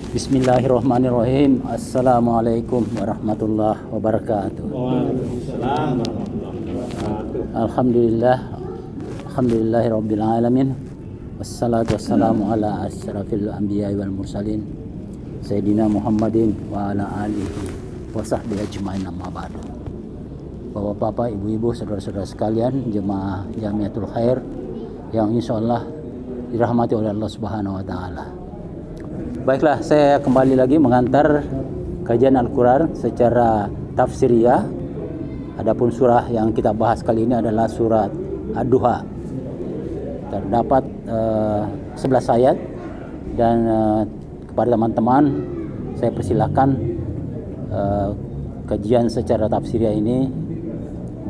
Bismillahirrahmanirrahim. Assalamualaikum warahmatullahi wabarakatuh. Waalaikumsalam warahmatullahi wabarakatuh. Alhamdulillahirabbil alamin. Wassalatu wassalamu ala asyrafil anbiya'i wal mursalin Sayyidina Muhammadin wa ala alihi wa sahbihi ajmain, amma ba'du. Bapak-bapak, ibu-ibu, saudara-saudara sekalian, jemaah Jamiatul Khair yang insyaallah dirahmati oleh Allah Subhanahu wa taala. Baiklah, saya kembali lagi mengantar kajian Al-Quran secara tafsiriyah. Adapun surah yang kita bahas kali ini adalah surat Ad-Duha. Terdapat 11 ayat dan kepada teman-teman saya persilahkan kajian secara tafsiriyah ini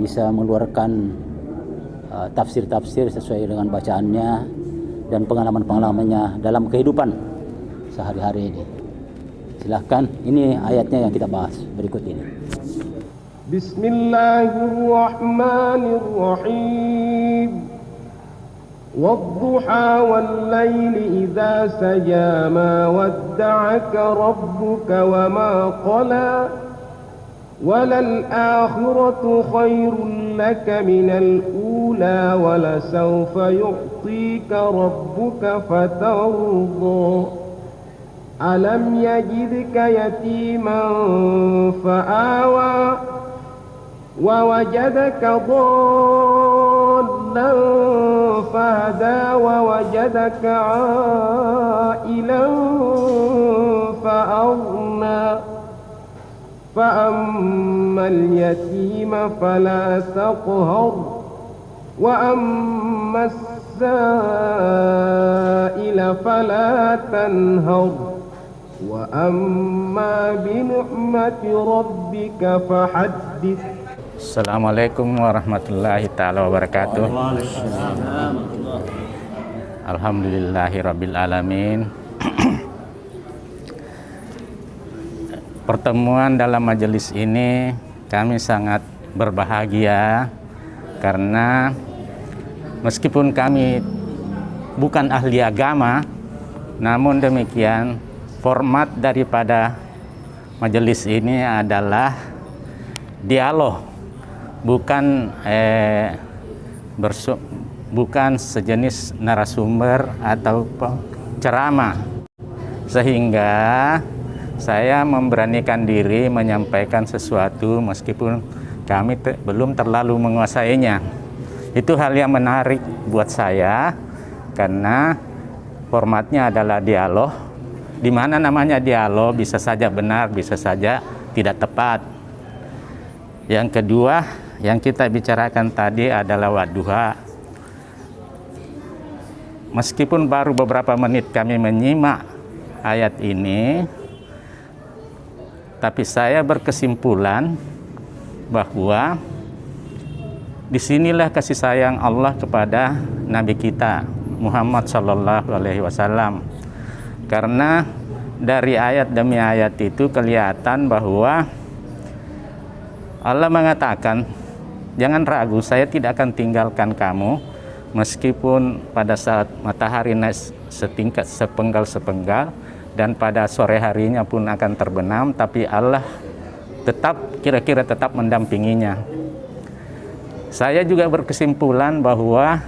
bisa mengeluarkan tafsir-tafsir sesuai dengan bacaannya dan pengalaman-pengalamannya dalam kehidupan sehari-hari ini. Silahkan, ini ayatnya yang kita bahas berikut ini. Bismillahirrahmanirrahim. Wadduha wal laili idza saja ma wadda'aka rabbuka wa ma qala walal akhiratu khairun laka minal ula wala sawfa yu'tika rabbuka fatarda. Alam yajidka yatiman fa'awa wa wajadaka dhallan fahada wa wajadaka 'ailan fa'aghna fa'ammal yatima fala taqhar wa ammas sa'ila fala tanhar wa amma bi ni'mati rabbika fahaddits. Assalamualaikum warahmatullahi ta'ala wabarakatuh. Alhamdulillahirabbil alamin. Pertemuan dalam majelis ini kami sangat berbahagia karena meskipun kami bukan ahli agama, namun demikian format daripada majelis ini adalah dialog, bukan bukan sejenis narasumber atau ceramah, sehingga saya memberanikan diri menyampaikan sesuatu meskipun kami belum terlalu menguasainya. Itu hal yang menarik buat saya karena formatnya adalah dialog, di mana namanya dialog bisa saja benar, bisa saja tidak tepat. Yang kedua yang kita bicarakan tadi adalah wadduha. Meskipun baru beberapa menit kami menyimak ayat ini, tapi saya berkesimpulan bahwa disinilah kasih sayang Allah kepada Nabi kita Muhammad Sallallahu Alaihi Wasallam. Karena dari ayat demi ayat itu kelihatan bahwa Allah mengatakan, jangan ragu, saya tidak akan tinggalkan kamu meskipun pada saat matahari naik setingkat sepenggal-sepenggal dan pada sore harinya pun akan terbenam, tapi Allah tetap kira-kira tetap mendampinginya. Saya juga berkesimpulan bahwa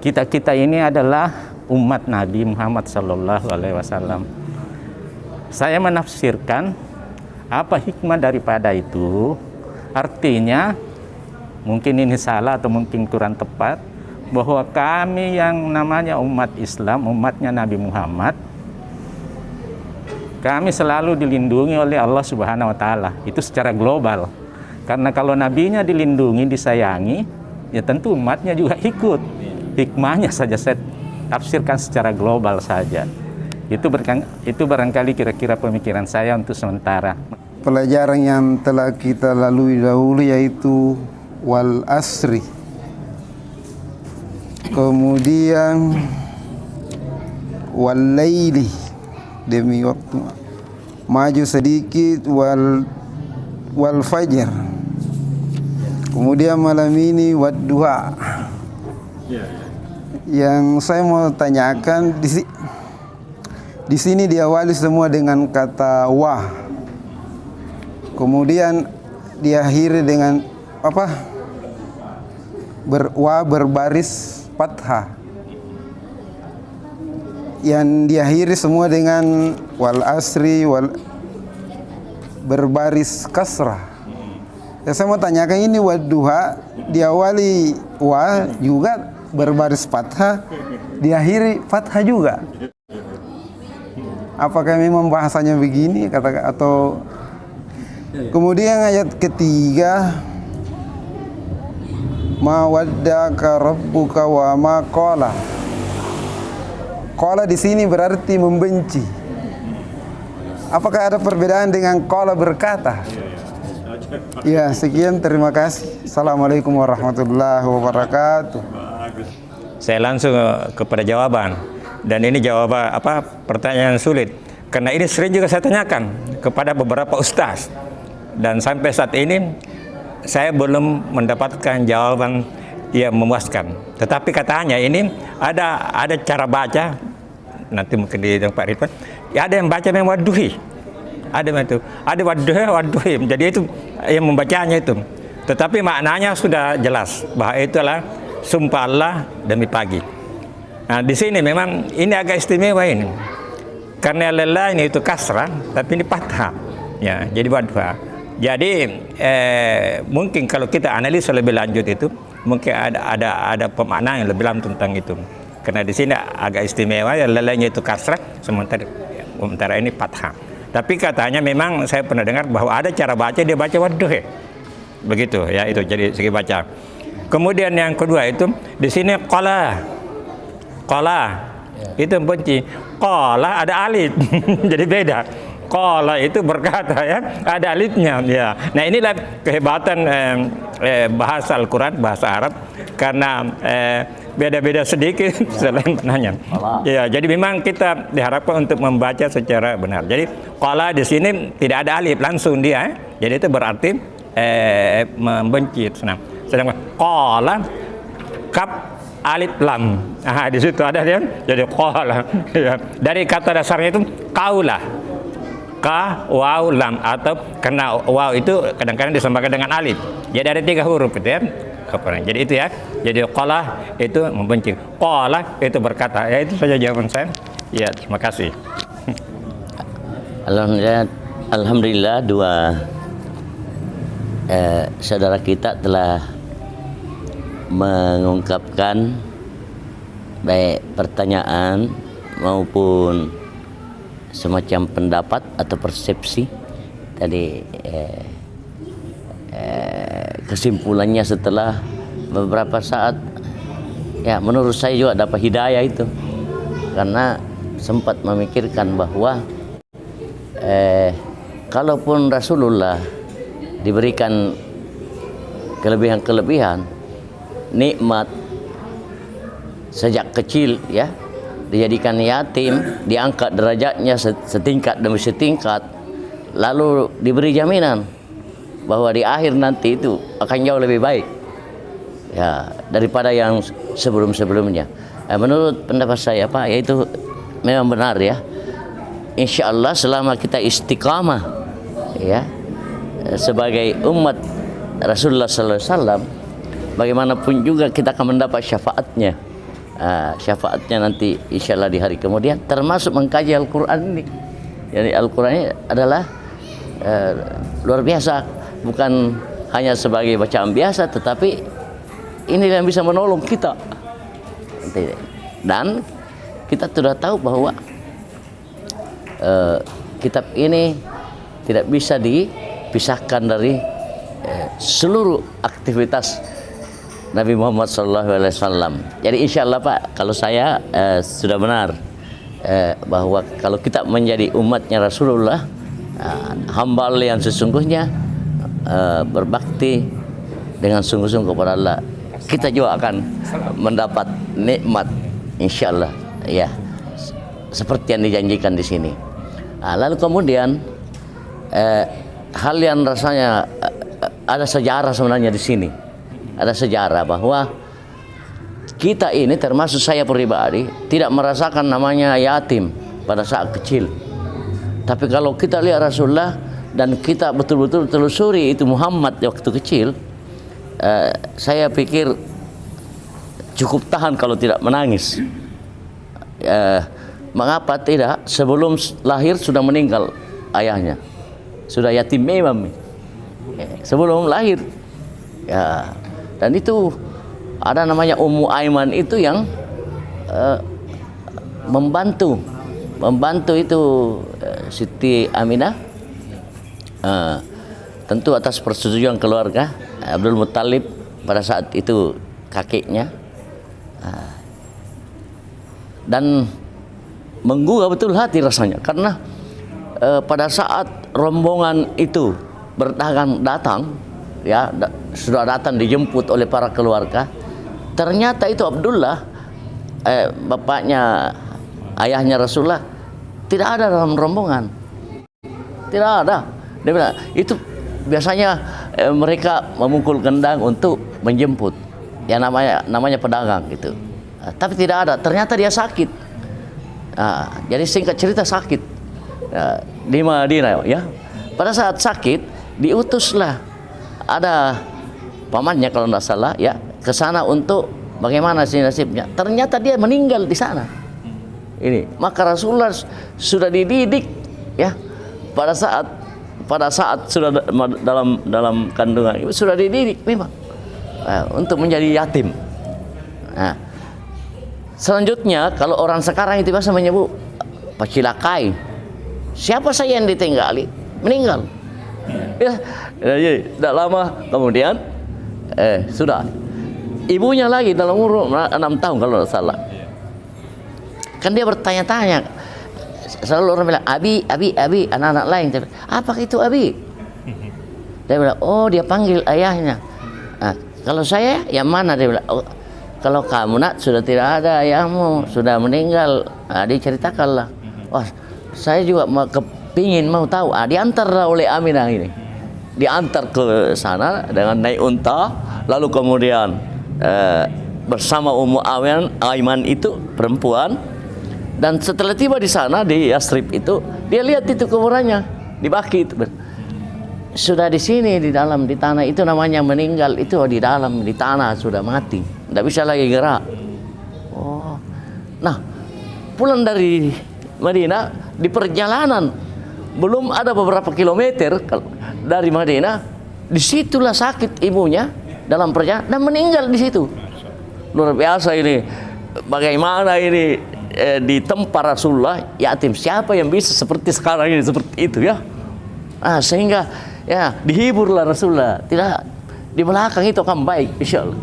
kita ini adalah umat Nabi Muhammad Sallallahu Alaihi Wasallam. Saya menafsirkan apa hikmah daripada itu. Artinya mungkin ini salah atau mungkin kurang tepat, bahwa kami yang namanya umat Islam, umatnya Nabi Muhammad, kami selalu dilindungi oleh Allah Subhanahu Wa Taala. Itu secara global. Karena kalau nabinya dilindungi, disayangi, ya tentu umatnya juga ikut. Hikmahnya saja saya tafsirkan secara global saja. Itu barangkali kira-kira pemikiran saya untuk sementara. Pelajaran yang telah kita lalui dahulu yaitu wal asri. Kemudian wal laili, demi waktu. Maju sedikit wal fajar. Kemudian malam ini wadduha. Yang saya mau tanyakan Di sini diawali semua dengan kata wa. Kemudian diakhiri dengan apa? Berbaris fathah. Yang diakhiri semua dengan wal asri berbaris kasrah. Ya, saya mau tanyakan ini wadduha diawali wa juga berbaris fathah, diakhiri fathah juga. Apakah memang bahasanya begini kata atau kemudian ayat ketiga ma waddaka rabbuka wa ma qala. Qala di sini berarti membenci. Apakah ada perbedaan dengan qala berkata? Ya, sekian, terima kasih. Assalamualaikum warahmatullahi wabarakatuh. Saya langsung kepada jawaban. Dan ini jawaban pertanyaan sulit. Karena ini sering juga saya tanyakan kepada beberapa ustaz. Dan sampai saat ini saya belum mendapatkan jawaban yang memuaskan. Tetapi katanya ini ada cara baca, nanti mungkin di Pak Ridwan, ya ada yang baca memang wadduhi. Ada wadduhi. Jadi itu yang membacanya itu. Tetapi maknanya sudah jelas bahwa itulah sumpah Allah demi pagi. Nah, di sini memang ini agak istimewa ini. Karena lelah ini itu kasrah, tapi ini fathah. Ya, jadi wadduha. Jadi mungkin kalau kita analisa lebih lanjut itu mungkin ada pemaknaan yang lebih dalam tentang itu. Karena di sini agak istimewa ya, lelahnya itu kasrah, sementara ini fathah. Tapi katanya memang saya pernah dengar bahwa ada cara baca, dia baca wadduhi. Begitu ya, itu jadi segi baca. Kemudian yang kedua itu di sini qala itu benci. Qala ada alif. Jadi beda. Qala itu berkata ya, ada alifnya ya. Nah, inilah kehebatan bahasa Al-Qur'an, bahasa Arab, karena beda-beda sedikit selain maknanya. Ya, jadi memang kita diharapkan untuk membaca secara benar. Jadi qala di sini tidak ada alif, langsung dia. Jadi itu berarti membenci. Sedangkan qala kaf alif lam. Nah, di situ ada dia. Jadi qala. Ya. Dari kata dasarnya itu kaulah. Ka, waw, lam, atau karena waw itu kadang-kadang disamakan dengan alif. Jadi ada 3 huruf gitu ya. Jadi itu ya. Jadi qala itu membenci. Qala itu berkata. Ya, itu saja jawaban saya. Ya, terima kasih. Alhamdulillah dua saudara kita telah mengungkapkan baik pertanyaan maupun semacam pendapat atau persepsi tadi. Kesimpulannya setelah beberapa saat, ya menurut saya juga dapat hidayah itu, karena sempat memikirkan bahwa kalaupun Rasulullah diberikan kelebihan-kelebihan nikmat sejak kecil, ya dijadikan yatim, diangkat derajatnya setingkat demi setingkat, lalu diberi jaminan bahwa di akhir nanti itu akan jauh lebih baik ya daripada yang sebelum-sebelumnya. Menurut pendapat saya Pak, yaitu memang benar ya. Insya Allah selama kita istiqamah ya sebagai umat Rasulullah SAW, bagaimanapun juga kita akan mendapat syafaatnya. Syafaatnya nanti insya Allah di hari kemudian, termasuk mengkaji Al-Quran ini. Jadi Al-Quran ini adalah luar biasa, bukan hanya sebagai bacaan biasa, tetapi ini yang bisa menolong kita. Dan kita sudah tahu bahwa kitab ini tidak bisa dipisahkan dari seluruh aktivitas Nabi Muhammad SAW. Jadi insya Allah Pak, kalau saya sudah benar bahwa kalau kita menjadi umatnya Rasulullah, hamba Allah yang sesungguhnya, berbakti dengan sungguh-sungguh kepada Allah, kita juga akan mendapat nikmat insya Allah ya, seperti yang dijanjikan di sini. Lalu kemudian hal yang rasanya ada sejarah sebenarnya di sini. Ada sejarah bahwa kita ini, termasuk saya pribadi, tidak merasakan namanya yatim. pada saat kecil. Tapi kalau kita lihat Rasulullah dan kita betul-betul telusuri itu Muhammad waktu kecil, saya pikir cukup tahan kalau tidak menangis. Mengapa tidak? Sebelum lahir sudah meninggal ayahnya, sudah yatim memang sebelum lahir. Ya, dan itu ada namanya Ummu Aiman itu yang membantu itu Siti Aminah, tentu atas persetujuan keluarga Abdul Muttalib pada saat itu kakeknya, dan menggugah betul hati rasanya karena pada saat rombongan itu datang ya, sudah datang dijemput oleh para keluarga, ternyata itu Abdullah, bapaknya, ayahnya Rasulullah, tidak ada dalam rombongan, tidak ada. Dia bilang itu biasanya mereka memukul gendang untuk menjemput, ya namanya pedagang gitu. Tapi tidak ada, ternyata dia sakit. Jadi singkat cerita sakit di Madinah ya. Pada saat sakit diutuslah ada pamannya kalau tidak salah ya ke sana untuk bagaimana sih nasibnya. Ternyata dia meninggal di sana. Ini maka Rasulullah sudah dididik ya pada saat sudah dalam kandungan sudah dididik memang untuk menjadi yatim. Nah, selanjutnya kalau orang sekarang itu biasa menyebut pacilakai. Siapa saya yang ditinggali? Meninggal. Ya, tidak lama kemudian sudah ibunya lagi dalam umur 6 tahun kalau tidak salah. Kan dia bertanya-tanya, selalu orang bilang abi, anak-anak lain. Apa itu abi? Dia bilang, oh dia panggil ayahnya. Nah, kalau saya yang mana? Dia bilang, oh, kalau kamu nak sudah tidak ada ayahmu, sudah meninggal. Diceritakanlah. Wah, saya juga kepingin mau tahu. Diantarlah oleh Aminah ini, diantar ke sana dengan naik unta, lalu kemudian bersama Ummu Aiman itu perempuan. Dan setelah tiba di sana di Yasrib itu, dia lihat itu kuburannya di Baki itu. Sudah di sini di dalam di tanah itu namanya meninggal itu di dalam di tanah sudah mati, tidak bisa lagi gerak. Oh, nah pulang dari Madinah di perjalanan belum ada beberapa kilometer dari Madinah, disitulah sakit ibunya dalam perjalanan dan meninggal di situ. Luar biasa ini, bagaimana ini di tempat Rasulullah yatim. Siapa yang bisa seperti sekarang ini seperti itu ya? Sehingga ya dihiburlah Rasulullah. Tidak, di belakang itu akan baik insya Allah.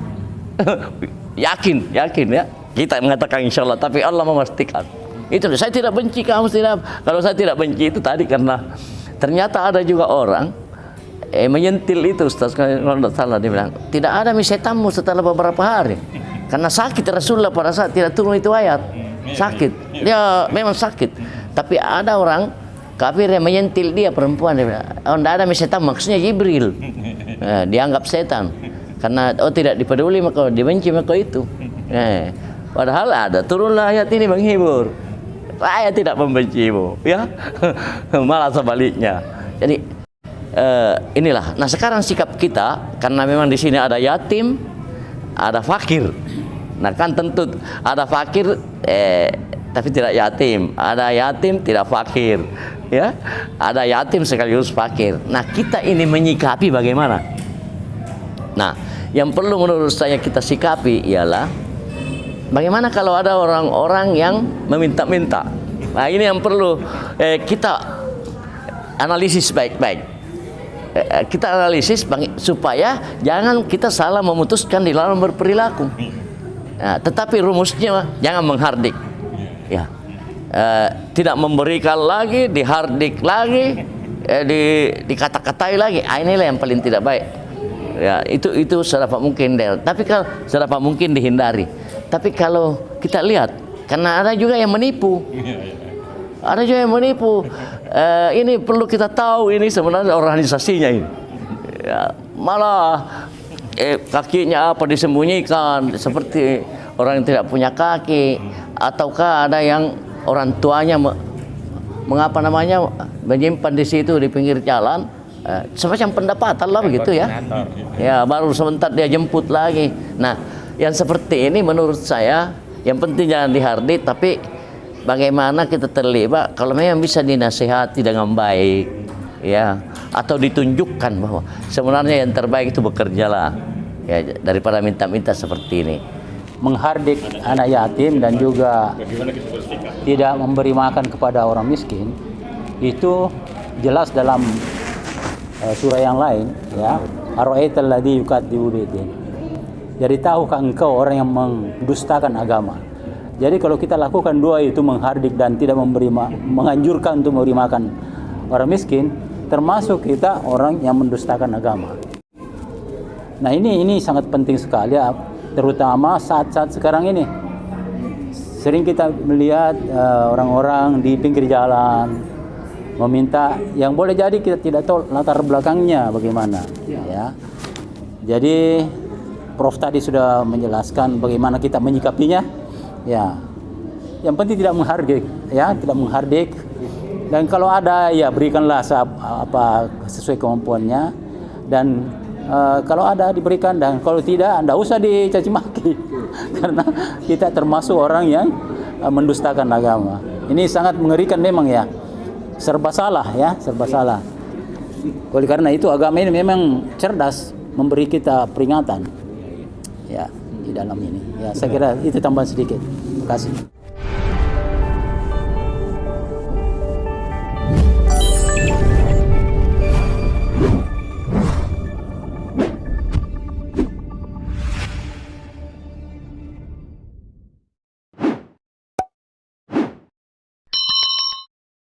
yakin ya. Kita mengatakan insya Allah, tapi Allah memastikan. Itu saya tidak benci kamu tidak. Kalau saya tidak benci itu tadi karena ternyata ada juga orang menyentil itu Ustaz kalau tidak salah, dia bilang tidak ada setanmu setelah beberapa hari karena sakit Rasulullah pada saat tidak turun itu ayat. Sakit, dia memang sakit. Tapi ada orang kafir yang menyentil dia, perempuan, dia bilang, oh tidak ada setan, maksudnya Jibril. Dianggap setan karena tidak dipeduli maka dibenci maka itu. Padahal ada turunlah ayat ini menghibur. Saya tidak membencimu, ya. Malah sebaliknya. Jadi inilah. Nah sekarang sikap kita karena memang di sini ada yatim, ada fakir. Nah kan tentu ada fakir tapi tidak yatim, ada yatim tidak fakir, ya, ada yatim sekaligus fakir. Nah kita ini menyikapi bagaimana? Nah yang perlu menurut saya kita sikapi ialah bagaimana kalau ada orang-orang yang meminta-minta. Nah ini yang perlu kita analisis baik-baik. Kita analisis supaya jangan kita salah memutuskan di dalam berperilaku. Nah, tetapi rumusnya jangan menghardik, ya, tidak memberikan lagi, dihardik lagi, dikata-katai lagi. Inilah yang paling tidak baik. Ya, itu sedapat mungkin tapi kalau sedapat mungkin dihindari. Tapi kalau kita lihat, karena ada juga yang menipu, ada juga yang menipu. Ini perlu kita tahu ini sebenarnya organisasinya ini. Ya, malah kakinya apa disembunyikan seperti orang yang tidak punya kaki, ataukah ada yang orang tuanya mengapa namanya menyimpan di situ di pinggir jalan, semacam pendapatan lah begitu ya. Ya baru sebentar dia jemput lagi. Nah yang seperti ini menurut saya yang penting jangan dihardik, tapi bagaimana kita terlibat kalau memang bisa dinasihati dengan baik ya, atau ditunjukkan bahwa sebenarnya yang terbaik itu bekerjalah ya, daripada minta-minta seperti ini. Menghardik anak yatim dan juga tidak memberi makan kepada orang miskin itu jelas dalam surah yang lain ya. Ara'aital ladzi yukadzibu biddin. Jadi tahukah engkau orang yang mendustakan agama. Jadi kalau kita lakukan dua itu, menghardik dan tidak menganjurkan untuk memberi makan orang miskin, termasuk kita orang yang mendustakan agama. Nah ini sangat penting sekali ya, terutama saat-saat sekarang ini. Sering kita melihat orang-orang di pinggir jalan meminta, yang boleh jadi kita tidak tahu latar belakangnya bagaimana ya. Jadi Prof tadi sudah menjelaskan bagaimana kita menyikapinya ya. Yang penting tidak menghardik ya, tidak menghardik, dan kalau ada ya berikanlah sesuai kemampuannya, dan kalau ada diberikan, dan kalau tidak Anda usah dicaci maki karena kita termasuk orang yang mendustakan agama. Ini sangat mengerikan memang ya, serba salah ya, serba salah. Oleh karena itu agama ini memang cerdas memberi kita peringatan ya di dalam ini ya. Saya kira itu tambahan sedikit. Terima kasih.